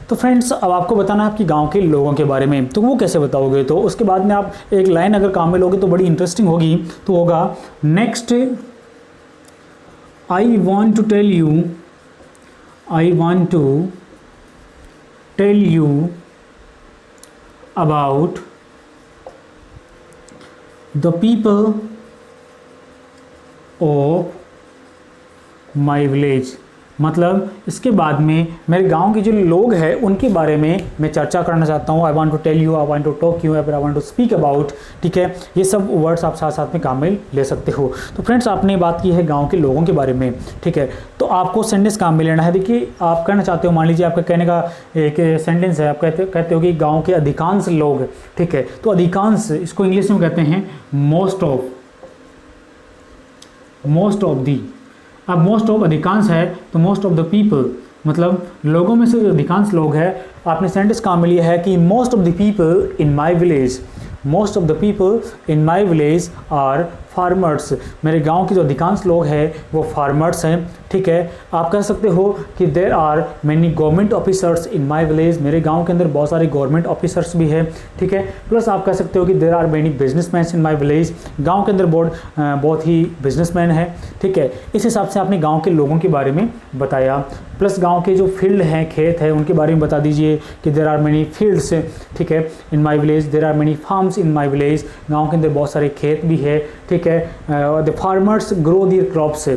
तो फ्रेंड्स, अब आपको बताना है आपकी गांव के लोगों के बारे में। तो वो कैसे बताओगे? तो उसके बाद में आप एक लाइन अगर काम में लोगे तो बड़ी इंटरेस्टिंग होगी। तो होगा next, I want to tell you about the people of my village. मतलब इसके बाद में मेरे गांव के जो लोग हैं उनके बारे में मैं चर्चा करना चाहता हूँ। I want to tell you, I want to talk you, I want to speak about. ठीक है, ये सब वर्ड्स आप साथ साथ में काम में ले सकते हो। तो फ्रेंड्स, आपने बात की है गांव के लोगों के बारे में। ठीक है, तो आपको सेंटेंस काम में लेना है। देखिए, आप कहना चाहते हो, मान लीजिए आपका कहने का एक सेंटेंस है, आप कहते हो कि गाँव के अधिकांश लोग। ठीक है, तो अधिकांश इसको इंग्लिश में कहते हैं मोस्ट ऑफ दी। अब मोस्ट ऑफ अधिकांश है तो मोस्ट ऑफ द पीपल, मतलब लोगों में से जो अधिकांश लोग हैं। आपने सेंटेंस काम में लिया है कि most of the people in my village, most of the people in my village are farmers. मेरे गांव के जो अधिकांश लोग हैं वो फार्मर्स हैं। ठीक है, आप कह सकते हो कि there are many government officers in my village. मेरे गांव के अंदर बहुत सारे गवर्नमेंट ऑफिसर्स भी हैं। ठीक है, प्लस आप कह सकते हो कि there are many businessman in my village. गांव के अंदर बहुत ही बिजनेसमैन है। ठीक है, इस हिसाब से आपने गांव के लोगों के बारे में बताया। प्लस गांव के जो फील्ड हैं, खेत है, उनके बारे में बता दीजिए कि देर आर मैनी फील्ड्स। ठीक है, in my village there are many farms in my village. गाँव के अंदर बहुत सारे खेत भी है। ठीक है, the farmers grow there crops,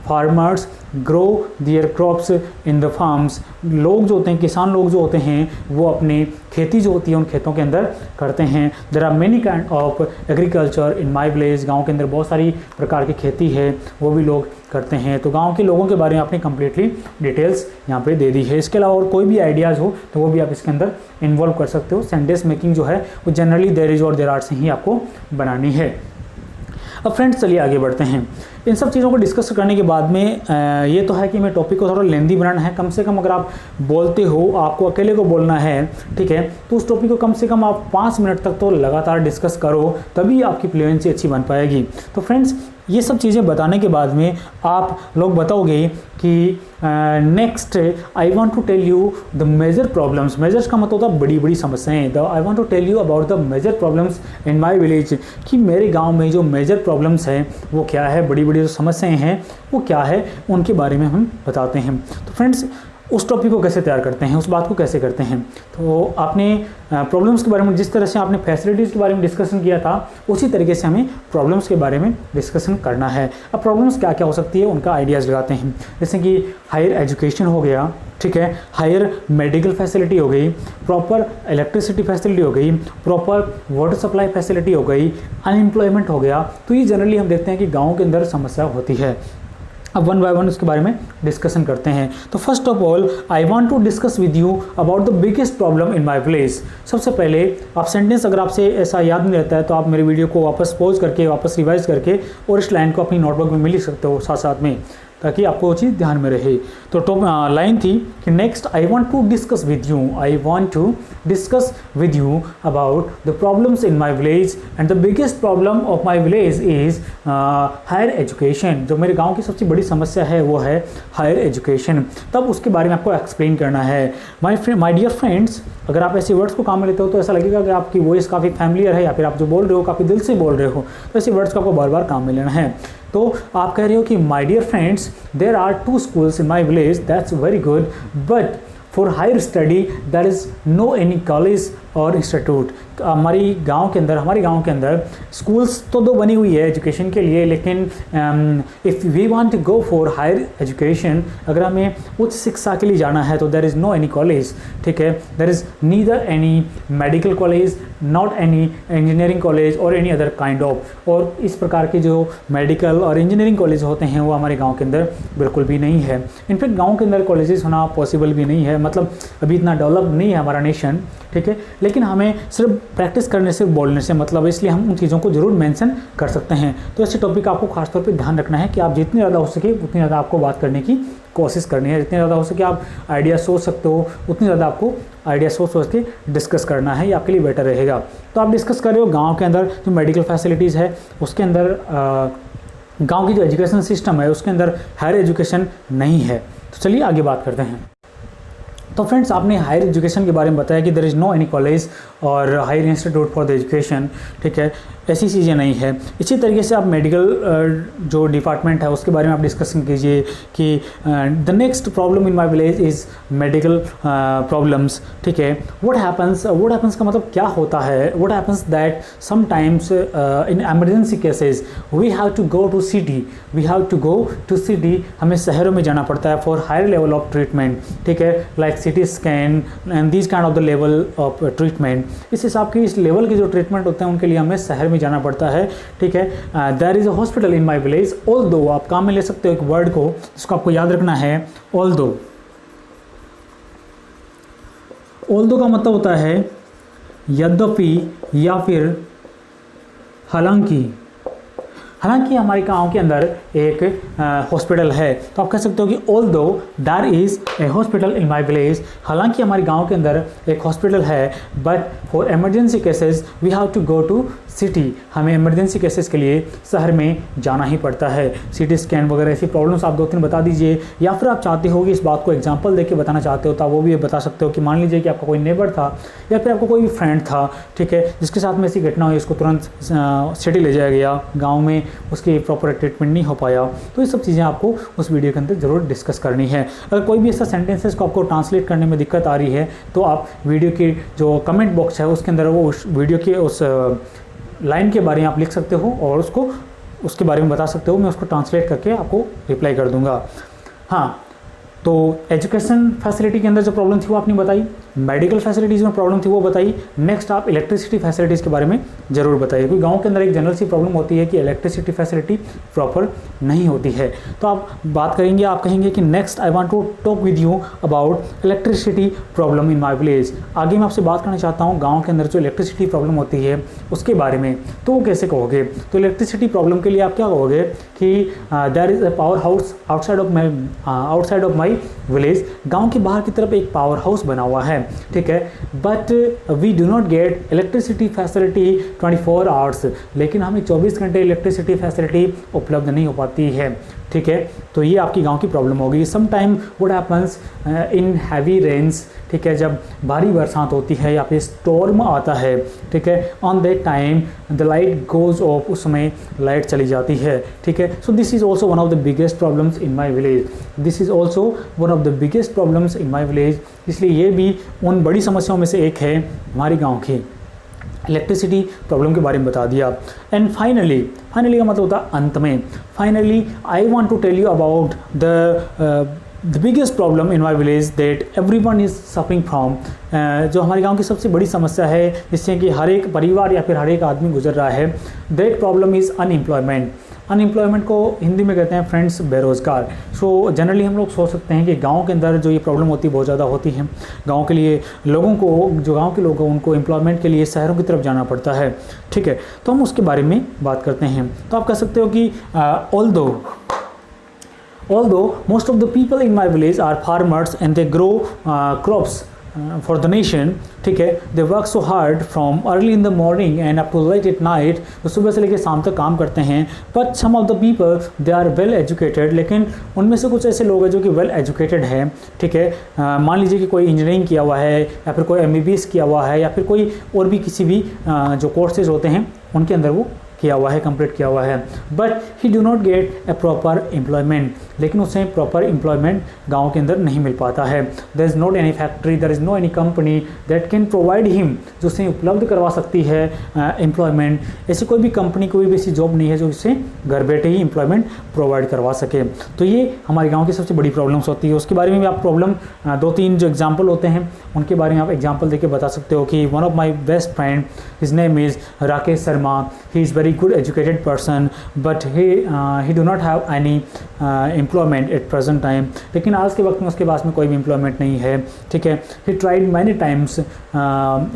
farmers grow there crops in the farms. लोग जो होते हैं, किसान लोग जो होते हैं, वो अपनी खेती जो होती है उन खेतों के अंदर करते हैं। There are many kind of agriculture in my village. गाँव के अंदर बहुत सारी प्रकार की खेती है, वो भी लोग करते हैं। तो गांव के लोगों के बारे में आपने कंप्लीटली डिटेल्स यहाँ पे दे दी है। इसके अलावा और कोई भी आइडियाज़ हो तो वो भी आप इसके अंदर इन्वॉल्व कर सकते हो। सेंटेंस मेकिंग जो है वो जनरली देयर इज और देयर आर से ही आपको बनानी है। अब फ्रेंड्स, चलिए आगे बढ़ते हैं। इन सब चीज़ों को डिस्कस करने के बाद में ये तो है कि मैं टॉपिक को थोड़ा लेंदी बनाना है। कम से कम अगर आप बोलते हो, आपको अकेले को बोलना है, ठीक है, तो उस टॉपिक को कम से कम आप 5 मिनट तक तो लगातार डिस्कस करो, तभी आपकी फ्लुएंसी अच्छी बन पाएगी। तो फ्रेंड्स, ये सब चीज़ें बताने के बाद में आप लोग बताओगे कि next I want to tell you the major problems. Majors का मतलब होता है बड़ी बड़ी समस्याएं। The I want to tell you about the major problems in my village, कि मेरे गांव में जो मेजर प्रॉब्लम्स हैं वो क्या है, बड़ी बड़ी जो समस्याएं हैं वो क्या है, उनके बारे में हम बताते हैं। तो फ्रेंड्स, उस टॉपिक को कैसे तैयार करते हैं, उस बात को कैसे करते हैं। तो आपने प्रॉब्लम्स के बारे में, जिस तरह से आपने फैसिलिटीज़ के बारे में डिस्कशन किया था, उसी तरीके से हमें प्रॉब्लम्स के बारे में डिस्कशन करना है। अब प्रॉब्लम्स क्या क्या हो सकती है उनका आइडियाज़ लगाते हैं। जैसे कि हायर एजुकेशन हो गया, ठीक है, हायर मेडिकल फैसिलिटी हो गई, प्रॉपर इलेक्ट्रिसिटी फैसिलिटी हो गई, प्रॉपर वाटर सप्लाई फैसिलिटी हो गई, अनएम्प्लॉयमेंट हो गया। तो ये जनरली हम देखते हैं कि गाँव के अंदर समस्या होती है। अब वन बाय वन उसके बारे में डिस्कशन करते हैं। तो first of all, I want to discuss with you about the biggest problem in my village. सबसे पहले आप सेंटेंस, अगर आपसे ऐसा याद नहीं रहता है तो आप मेरे वीडियो को वापस पॉज करके, वापस रिवाइज करके और इस लाइन को अपनी नोटबुक में लिख सकते हो साथ साथ में, ताकि आपको वो चीज़ ध्यान में रहे। तो लाइन थी कि next I want to discuss with you, I want to discuss with you about the problems in my village and the biggest problem of my village is higher education. जो मेरे गांव की सबसे बड़ी समस्या है वो है हायर एजुकेशन। तब उसके बारे में आपको एक्सप्लेन करना है। माय डियर फ्रेंड्स, अगर आप ऐसे वर्ड्स को काम में लेते हो तो ऐसा लगेगा कि आपकी वॉइस काफ़ी फैमिलियर है, या फिर आप जो बोल रहे हो काफ़ी दिल से बोल रहे हो। तो ऐसे वर्ड्स को आपको बार बार काम में लेना है। तो आप कह रहे हो कि my dear friends, there are 2 schools in my village, that's very good, but for higher study there is no any college और इंस्टीट्यूट। हमारे गांव के अंदर स्कूल्स तो 2 बनी हुई है एजुकेशन के लिए, लेकिन if we want to go for higher education, अगर हमें उच्च शिक्षा के लिए जाना है तो there is no any college, ठीक है, there is neither any medical college, not any engineering college और एनी अदर काइंड ऑफ। और इस प्रकार के जो मेडिकल और इंजीनियरिंग कॉलेज होते हैं वो हमारे गाँव के अंदर बिल्कुल भी नहीं है। इनफैक्ट गाँव के अंदर कॉलेजेस होना पॉसिबल भी नहीं है, मतलब अभी इतना डेवलप नहीं है हमारा नेशन, ठीक है, लेकिन हमें सिर्फ प्रैक्टिस करने से, बोलने से मतलब, इसलिए हम उन चीज़ों को जरूर मेंशन कर सकते हैं। तो ऐसे टॉपिक आपको खासतौर पे ध्यान रखना है कि आप जितनी ज़्यादा हो सके उतनी ज़्यादा आपको बात करने की कोशिश करनी है। जितनी ज़्यादा हो सके आप आइडिया सोच सकते हो, उतनी ज़्यादा आपको आइडिया सोच के डिस्कस करना है, ये आपके लिए बेटर रहेगा। तो आप डिस्कस कर रहे हो गाँव के अंदर जो मेडिकल फैसिलिटीज़ है, उसके अंदर गाँव की जो एजुकेशन सिस्टम है उसके अंदर हायर एजुकेशन नहीं है। तो चलिए आगे बात करते हैं। तो फ्रेंड्स, आपने हायर एजुकेशन के बारे में बताया कि there is no any college और higher institute for the education, ठीक है, ऐसी चीज़ें नहीं है। इसी तरीके से आप मेडिकल जो डिपार्टमेंट है उसके बारे में आप डिस्कशन कीजिए कि the next problem in my village is medical problems, ठीक है। व्हाट हैपन्स का मतलब क्या होता है? What happens that sometimes in emergency cases we have to go to city, हमें शहरों में जाना पड़ता है for higher level of treatment, ठीक है, like city scan and this kind of the level of treatment. इस हिसाब के इस लेवल के जो ट्रीटमेंट होते हैं उनके लिए हमें शहर में जाना पड़ता है, ठीक है। There is a hospital in my village, although, आप काम में ले सकते हो एक वर्ड को जिसको आपको याद रखना है, ऑल्दो। ऑल्दो का मतलब होता है यद्यपि या फिर हालांकि। हालांकि हमारे गांव के अंदर एक हॉस्पिटल है, तो आप कह सकते हो कि although there is a hospital in my village, हालांकि हमारे गांव के अंदर एक हॉस्पिटल है, but for emergency cases we have to go to city, हमें इमरजेंसी केसेस के लिए शहर में जाना ही पड़ता है। सिटी स्कैन वगैरह ऐसी प्रॉब्लम्स आप 2-3 बता दीजिए, या फिर आप चाहते हो कि इस बात को एग्जांपल देके बताना चाहते हो तो वो भी बता सकते हो कि मान लीजिए कि आपका कोई नेबर था या फिर आपको कोई फ्रेंड था, ठीक है, जिसके साथ में ऐसी घटना हुई, उसको तुरंत सिटी ले जाया गया, गाँव में उसकी प्रॉपर ट्रीटमेंट नहीं हो पाया, तो ये सब चीज़ें आपको उस वीडियो के अंदर ज़रूर डिस्कस करनी है। अगर कोई भी ऐसा सेंटेंसेस को आपको ट्रांसलेट करने में दिक्कत आ रही है तो आप वीडियो की जो कमेंट बॉक्स है उसके अंदर वो उस वीडियो के उस लाइन के बारे में आप लिख सकते हो और उसके बारे में बता सकते हो, मैं उसको ट्रांसलेट करके आपको रिप्लाई कर दूंगा। हाँ, तो एजुकेशन फैसिलिटी के अंदर जो प्रॉब्लम थी वो आपने बताई, मेडिकल फैसिलिटीज़ में प्रॉब्लम थी वो बताई, नेक्स्ट आप इलेक्ट्रिसिटी फैसिलिटीज़ के बारे में ज़रूर बताइए, क्योंकि गांव के अंदर एक जनरल सी प्रॉब्लम होती है कि इलेक्ट्रिसिटी फैसिलिटी प्रॉपर नहीं होती है। तो आप बात करेंगे, आप कहेंगे कि next I want to talk with you about electricity problem in my village. आगे मैं आपसे बात करना चाहता हूँ गाँव के अंदर जो इलेक्ट्रिसिटी प्रॉब्लम होती है उसके बारे में, तो वो कैसे कहोगे? तो इलेक्ट्रिसिटी प्रॉब्लम के लिए आप क्या कहोगे कि there is a power house outside of my village, गांव के बाहर की तरफ एक पावर हाउस बना हुआ है, ठीक है, but we do not get electricity facility 24 hours, लेकिन हमें 24 घंटे इलेक्ट्रिसिटी फैसिलिटी उपलब्ध नहीं हो पाती है, ठीक है। तो ये आपकी गांव की प्रॉब्लम होगी। Some time what happens in heavy rains, ठीक है, जब भारी बरसात होती है या फिर स्टॉर्म आता है, ठीक है, on that time the light goes off, उस समय लाइट चली जाती है, ठीक है। So this is also one of the biggest problems in my village, this is also one of the biggest problems in my village, इसलिए ये भी उन बड़ी समस्याओं में से एक है हमारी गाँव की। इलेक्ट्रिसिटी प्रॉब्लम के बारे में बता दिया। एंड फाइनली का मतलब होता है अंत में, finally I want to tell you about the biggest problem in my village that everyone is suffering from, जो हमारे गांव की सबसे बड़ी समस्या है जिससे कि हर एक परिवार या फिर हर एक आदमी गुजर रहा है, that problem is unemployment. Unemployment को हिंदी में कहते हैं फ्रेंड्स बेरोज़गार। सो जनरली हम लोग सोच सकते हैं कि गांव के अंदर जो ये प्रॉब्लम होती है बहुत ज़्यादा होती है। गांव के लिए लोगों को, जो गांव के लोग हैं उनको एम्प्लॉयमेंट के लिए शहरों की तरफ जाना पड़ता है, ठीक है। तो हम उसके बारे में बात करते हैं। तो आप कह सकते हो कि although most of the people in my village are farmers and they grow crops for the nation, ठीक है, they work so hard from early in the morning and up to late at night, तो सुबह से लेकर शाम तक काम करते हैं। but some of the people they are well educated, लेकिन उनमें से कुछ ऐसे लोग हैं जो कि well educated हैं, ठीक है। मान लीजिए कि कोई इंजीनियरिंग किया हुआ है या फिर कोई MBBS किया हुआ है या फिर कोई और भी किसी भी जो कोर्सेज होते हैं उनके अंदर वो किया हुआ है, कंप्लीट किया हुआ है, but he do not gate A proper employment, लेकिन उसे प्रॉपर एम्प्लॉयमेंट गांव के अंदर नहीं मिल पाता है। There is not any factory, there is no any company that can provide him, जो उसे उपलब्ध करवा सकती है एम्प्लॉयमेंट। ऐसी कोई भी कंपनी, कोई भी ऐसी जॉब नहीं है जो इसे घर बैठे ही एम्प्लॉयमेंट प्रोवाइड करवा सके। तो ये हमारे गाँव की सबसे बड़ी प्रॉब्लम्स होती है। उसके बारे में भी आप प्रॉब्लम 2-3 जो एग्जाम्पल होते हैं उनके बारे में आप एग्जाम्पल देके बता सकते हो कि one of my best friend, his name is Rakesh Sharma, he is very good educated person but he do not have any employment at present time, लेकिन आज के वक्त में उसके पास में कोई भी एम्प्लॉयमेंट नहीं है, ठीक है। he tried many times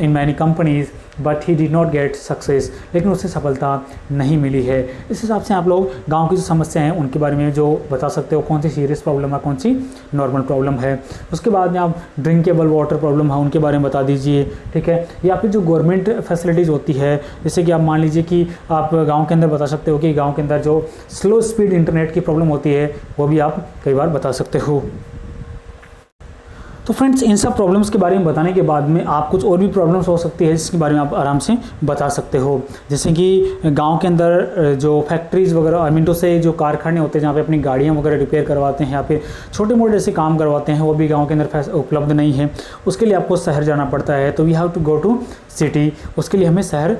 in many companies but he did not get success, लेकिन उसे सफलता नहीं मिली है। इस हिसाब से आप लोग गांव की जो समस्या हैं उनके बारे में जो बता सकते हो, कौन सी सीरियस प्रॉब्लम है, कौन सी नॉर्मल प्रॉब्लम है। उसके बाद में आप ड्रिंकेबल वाटर प्रॉब्लम है उनके बारे में बता दीजिए, ठीक है। या फिर जो गवर्नमेंट फैसिलिटीज़ होती है, जैसे कि आप मान लीजिए कि आप गाँव के अंदर बता सकते हो कि गाँव के अंदर जो स्लो स्पीड इंटरनेट की प्रॉब्लम होती है वो भी आप कई बार बता सकते हो। तो फ्रेंड्स, इन सब प्रॉब्लम्स के बारे में बताने के बाद में आप कुछ और भी प्रॉब्लम्स हो सकती है जिसके बारे में आप आराम से बता सकते हो। जैसे कि गांव के अंदर जो फैक्ट्रीज़ वगैरह, आई मीन टू से जो कारखाने होते हैं जहाँ पे अपनी गाड़ियाँ वगैरह रिपेयर करवाते हैं या फिर छोटे मोटे ऐसे काम करवाते हैं, वो भी गाँव के अंदर उपलब्ध नहीं है। उसके लिए आपको शहर जाना पड़ता है, तो we have to go to city, उसके लिए हमें शहर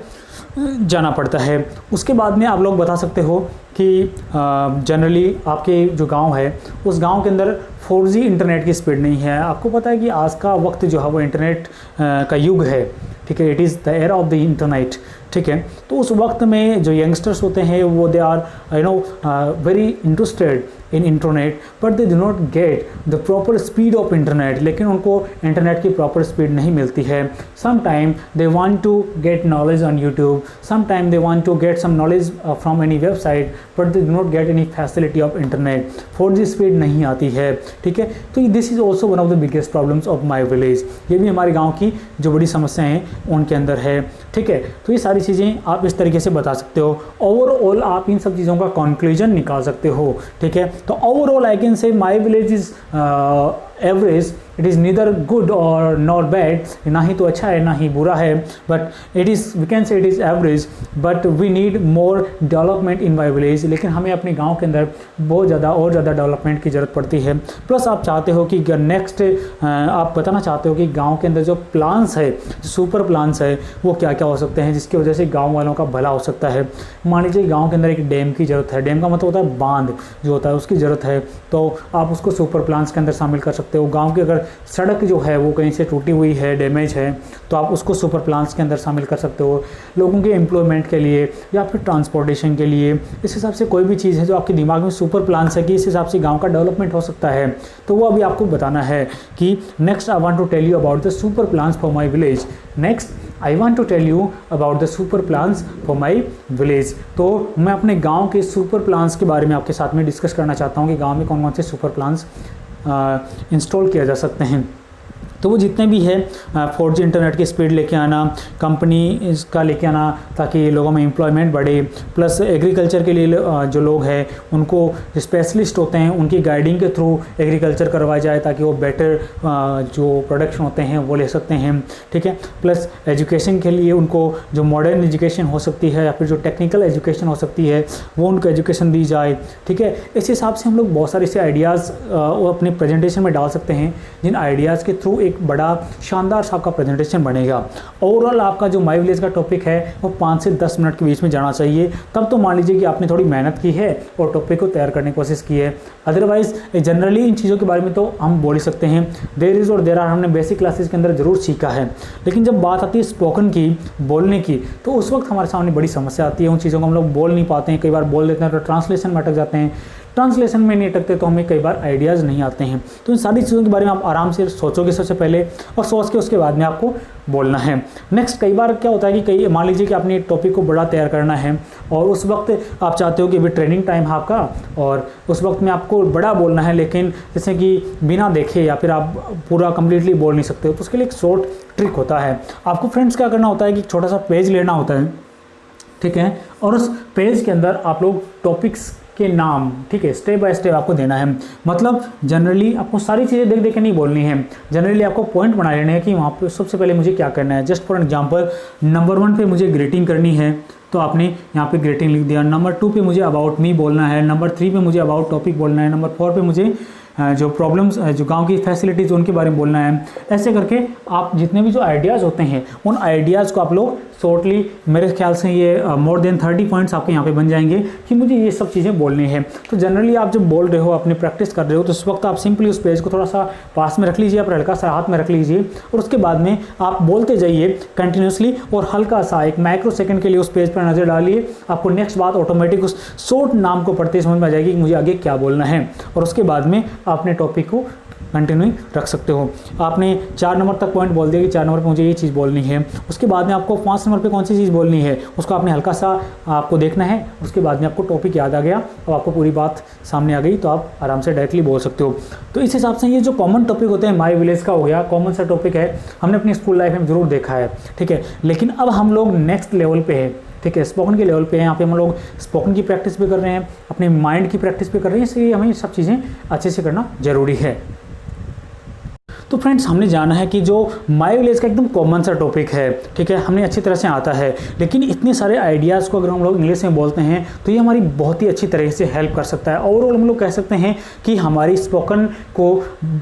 जाना पड़ता है। उसके बाद में आप लोग बता सकते हो कि जनरली आपके जो गांव है उस गांव के अंदर 4G इंटरनेट की स्पीड नहीं है। आपको पता है कि आज का वक्त जो है वो इंटरनेट का युग है, ठीक है, it is the era of the internet, ठीक है। तो उस वक्त में जो यंगस्टर्स होते हैं वो they are very interested in internet, but they do not get the proper speed of internet, लेकिन उनको इंटरनेट की प्रॉपर स्पीड नहीं मिलती है। Some time they want to get knowledge on YouTube, some time they want to get some knowledge from any website, but they do not get any facility of internet. 4G speed नहीं आती है, ठीक है। तो this is also one of the biggest problems of my village. ये भी हमारे गाँव की जो बड़ी समस्याएँ हैं उनके अंदर है, ठीक है। तो ये सारी चीज़ें आप इस तरीके से बता सकते हो। ओवरऑल आप इन सब चीज़ों का कंक्लूजन निकाल सकते हो, ठीक है। तो overall I can say my village is average, it is neither good और नॉट बैड, ना ही तो अच्छा है ना ही बुरा है, but it is we can say it is average, but we need more development in my village. लेकिन हमें अपने गांव के अंदर बहुत ज़्यादा और ज़्यादा डेवलपमेंट की ज़रूरत पड़ती है। प्लस आप चाहते हो कि नेक्स्ट आप बताना चाहते हो कि गांव के अंदर जो प्लान्स है, सुपर प्लान्स है, वो क्या क्या हो सकते हैं जिसकी वजह से गाँव वालों का भला हो सकता है। मान लीजिए गाँव के अंदर एक डैम की ज़रूरत है, डैम का मतलब होता है बांध जो होता है उसकी ज़रूरत है, तो आप उसको सुपर प्लान्स के अंदर शामिल कर सकते हो। गाँव की अगर सड़क जो है वो कहीं से टूटी हुई है, डैमेज है, तो आप उसको सुपर प्लान्स के अंदर शामिल कर सकते हो। लोगों के एम्प्लॉयमेंट के लिए या फिर ट्रांसपोर्टेशन के लिए, इस हिसाब से कोई भी चीज़ है जो आपके दिमाग में सुपर प्लान्स है कि इस हिसाब से गांव का डेवलपमेंट हो सकता है, तो वो अभी आपको बताना है कि next I want to tell you about the super plans for my village. Next I want to tell you about the super plans for my village. तो मैं अपने गाँव के सुपर प्लान्स के बारे में आपके साथ में डिस्कस करना चाहता हूँ कि गाँव में कौन कौन से सुपर प्लान्स इंस्टॉल किया जा सकते हैं। तो वो जितने भी है 4G इंटरनेट की स्पीड लेके आना, कंपनी इसका लेके आना ताकि लोगों में एम्प्लॉयमेंट बढ़े, प्लस एग्रीकल्चर के लिए जो लोग हैं उनको स्पेशलिस्ट होते हैं उनकी गाइडिंग के थ्रू एग्रीकल्चर करवाया जाए ताकि वो बेटर जो प्रोडक्शन होते हैं वो ले सकते हैं, ठीक है। प्लस एजुकेशन के लिए उनको जो मॉडर्न एजुकेशन हो सकती है या फिर जो टेक्निकल एजुकेशन हो सकती है वो उनको एजुकेशन दी जाए, ठीक है। इस हिसाब से हम लोग बहुत सारे ऐसे आइडियाज़ वो अपने प्रेजेंटेशन में डाल सकते हैं जिन आइडियाज़ के थ्रू एक बड़ा शानदार सा आपका प्रेजेंटेशन बनेगा। ओवरऑल आपका जो माई विलेज का टॉपिक है वो 5 से 10 मिनट के बीच में जाना चाहिए, तब तो मान लीजिए कि आपने थोड़ी मेहनत की है और टॉपिक को तैयार करने की कोशिश की है। अदरवाइज जनरली इन चीज़ों के बारे में तो हम बोल ही सकते हैं, देयर इज़ और देयर आर हमने बेसिक क्लासेस के अंदर ज़रूर सीखा है, लेकिन जब बात आती है स्पोकन की, बोलने की, तो उस वक्त हमारे सामने बड़ी समस्या आती है। उन चीज़ों को हम लोग बोल नहीं पाते हैं, कई बार बोल देते हैं तो ट्रांसलेशन में अटक जाते हैं, ट्रांसलेशन में नहीं अटकते तो हमें कई बार आइडियाज़ नहीं आते हैं। तो इन सारी चीज़ों के बारे में आप आराम से सोचोगे सबसे पहले और सोच के उसके बाद में आपको बोलना है। नेक्स्ट, कई बार क्या होता है कि मान लीजिए कि आपने एक टॉपिक को बड़ा तैयार करना है और उस वक्त आप चाहते हो कि अभी ट्रेनिंग टाइम है आपका और उस वक्त में आपको बड़ा बोलना है, लेकिन जैसे कि बिना देखे या फिर आप पूरा कंप्लीटली बोल नहीं सकते हो, तो उसके लिए एक शॉर्ट ट्रिक होता है। आपको फ्रेंड्स क्या करना होता है कि छोटा सा पेज लेना होता है, ठीक है, और उस पेज के अंदर आप लोग टॉपिक्स के नाम, ठीक है, स्टेप बाय स्टेप आपको देना है। मतलब जनरली आपको सारी चीज़ें देख देख के नहीं बोलनी है, जनरली आपको पॉइंट बना लेने हैं कि वहाँ पे सबसे पहले मुझे क्या करना है। जस्ट फॉर एग्जांपल, नंबर 1 पे मुझे ग्रीटिंग करनी है तो आपने यहाँ पे ग्रीटिंग लिख दिया। नंबर 2 पे मुझे अबाउट मी बोलना है, नंबर 3 पे मुझे अबाउट टॉपिक बोलना है, नंबर 4 पे मुझे जो प्रॉब्लम्स जो गांव की फैसिलिटीज़ उनके बारे में बोलना है। ऐसे करके आप जितने भी जो आइडियाज़ होते हैं उन आइडियाज़ को आप लोग शॉर्टली, मेरे ख्याल से ये मोर देन 30 पॉइंट्स आपके यहाँ पे बन जाएंगे कि मुझे ये सब चीज़ें बोलनी है। तो जनरली आप जब बोल रहे हो, अपनी प्रैक्टिस कर रहे हो, तो उस वक्त आप सिंपली उस पेज को थोड़ा सा पास में रख लीजिए, आप हल्का सा हाथ में रख लीजिए और उसके बाद में आप बोलते जाइए कंटिन्यूसली और हल्का सा 1 माइक्रो सेकंड के लिए उस पेज पर नज़र डालिए। आपको नेक्स्ट बात ऑटोमेटिक उस शॉर्ट नाम को पढ़ते समझ में आ जाएगी कि मुझे आगे क्या बोलना है और उसके बाद में अपने टॉपिक को कंटिन्यू रख सकते हो। आपने 4 नंबर तक पॉइंट बोल दिया कि 4 नंबर पे मुझे ये चीज़ बोलनी है, उसके बाद में आपको 5 नंबर पे कौन सी चीज़ बोलनी है उसको आपने हल्का सा आपको देखना है। उसके बाद में आपको टॉपिक याद आ गया और आपको पूरी बात सामने आ गई तो आप आराम से डायरेक्टली बोल सकते हो। तो इस हिसाब से ये जो कॉमन टॉपिक होते हैं, माई विलेज का हो गया, कॉमन सा टॉपिक है, हमने अपनी स्कूल लाइफ में ज़रूर देखा है, ठीक है। लेकिन अब हम लोग नेक्स्ट लेवल पे है, ठीक है, स्पोकन के लेवल पे हैं। यहाँ पे हम लोग स्पोकन की प्रैक्टिस भी कर रहे हैं, अपने माइंड की प्रैक्टिस भी कर रहे हैं, इसलिए हमें सब चीज़ें अच्छे से करना ज़रूरी है। तो फ्रेंड्स हमने जाना है कि जो माय विलेज का एकदम कॉमन सा टॉपिक है, ठीक है, हमने अच्छी तरह से आता है, लेकिन इतने सारे आइडियाज़ को अगर हम लोग इंग्लिश में बोलते हैं तो ये हमारी बहुत ही अच्छी तरह से हेल्प कर सकता है। ओवरऑल हम लोग कह सकते हैं कि हमारी स्पोकन को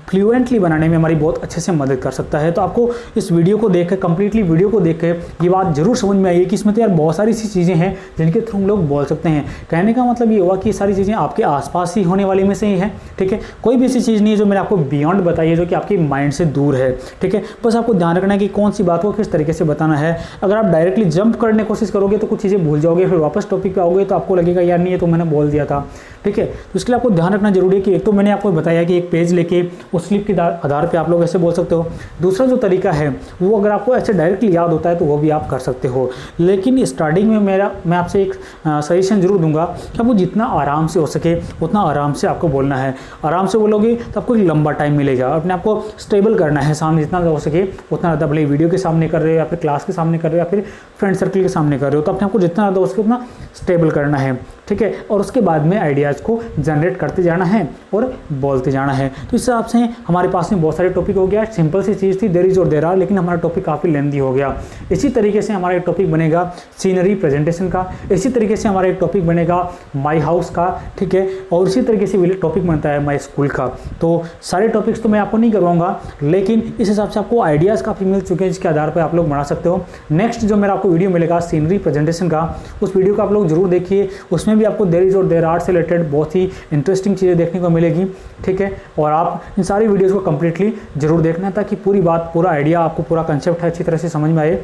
फ्लुएंटली बनाने में हमारी बहुत अच्छे से मदद कर सकता है। तो आपको इस वीडियो को देख कर, कंप्लीटली वीडियो को देख कर ये बात जरूर समझ में आई कि इसमें तो यार बहुत सारी सी चीज़ें हैं जिनके थ्रू हम लोग बोल सकते हैं। कहने का मतलब ये हुआ कि सारी चीज़ें आपके आसपास ही होने वाली में से ही है, ठीक है, कोई भी ऐसी चीज़ नहीं है जो मैंने आपको बियॉन्ड बताई है जो कि आपके माइंड से दूर है, ठीक है। बस आपको ध्यान रखना है कि कौन सी बात को किस तरीके से बताना है। अगर आप डायरेक्टली जंप करने की कोशिश करोगे तो कुछ चीज़ें भूल जाओगे, फिर वापस टॉपिक पे आओगे तो आपको लगेगा यार नहीं ये तो मैंने बोल दिया था, ठीक है। तो इसके लिए आपको ध्यान रखना जरूरी है कि एक तो मैंने आपको बताया कि एक पेज लेके उस स्लिप के आधार पे आप लोग ऐसे बोल सकते हो। दूसरा जो तरीका है वो अगर आपको ऐसे डायरेक्टली याद होता है तो वो भी आप कर सकते हो, लेकिन स्टार्टिंग में मैं आपसे एक सजेशन जरूर दूंगा कि आपको जितना आराम से हो सके उतना आराम से आपको बोलना है। आराम से बोलोगे तो आपको एक लंबा टाइम मिलेगा। अपने आपको स्टेबल करना है, सामने जितना हो सके उतना ज़्यादा, भले वीडियो के सामने कर रहे हो या फिर क्लास के सामने कर रहे हो या फिर फ्रेंड सर्कल के सामने कर रहे हो, तो अपने आपको जितना ज़्यादा हो सके उतना स्टेबल करना है, ठीक है। और उसके बाद में आइडियाज़ को जनरेट करते जाना है और बोलते जाना है। तो इस हिसाब से हमारे पास में बहुत सारे टॉपिक हो गया। सिंपल सी चीज़ थी देयर इज और देयर आर, लेकिन हमारा टॉपिक काफ़ी लेंदी हो गया। इसी तरीके से हमारा एक टॉपिक बनेगा सीनरी प्रेजेंटेशन का, इसी तरीके से हमारा एक टॉपिक बनेगा माई हाउस का, ठीक है, और इसी तरीके से टॉपिक बनता है माई स्कूल का। तो सारे टॉपिक्स तो मैं आपको नहीं करवाऊंगा, लेकिन इस हिसाब से आपको आइडियाज़ काफ़ी मिल चुके हैं जिसके आधार पर आप लोग बना सकते हो। नेक्स्ट जो मेरा आपको वीडियो मिलेगा सीनरी प्रेजेंटेशन का, उस वीडियो को आप लोग जरूर देखिए। उसमें भी आपको देयर इज और देयर आर से रिलेटेड बहुत ही इंटरेस्टिंग चीज़ें देखने को मिलेगी, ठीक है। और आप इन सारी वीडियोज़ को कंप्लीटली जरूर देखना ताकि पूरी बात, पूरा आइडिया, आपको पूरा कंसेप्ट है अच्छी तरह से समझ में आए।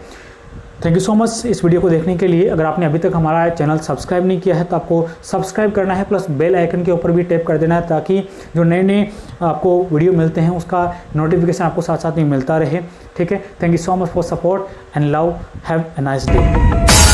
थैंक यू सो मच इस वीडियो को देखने के लिए। अगर आपने अभी तक हमारा चैनल सब्सक्राइब नहीं किया है तो आपको सब्सक्राइब करना है, प्लस बेल आइकन के ऊपर भी टैप कर देना है ताकि जो नए नए आपको वीडियो मिलते हैं उसका नोटिफिकेशन आपको साथ साथ में मिलता रहे, ठीक है। Thank you so much for support and love. Have a nice day.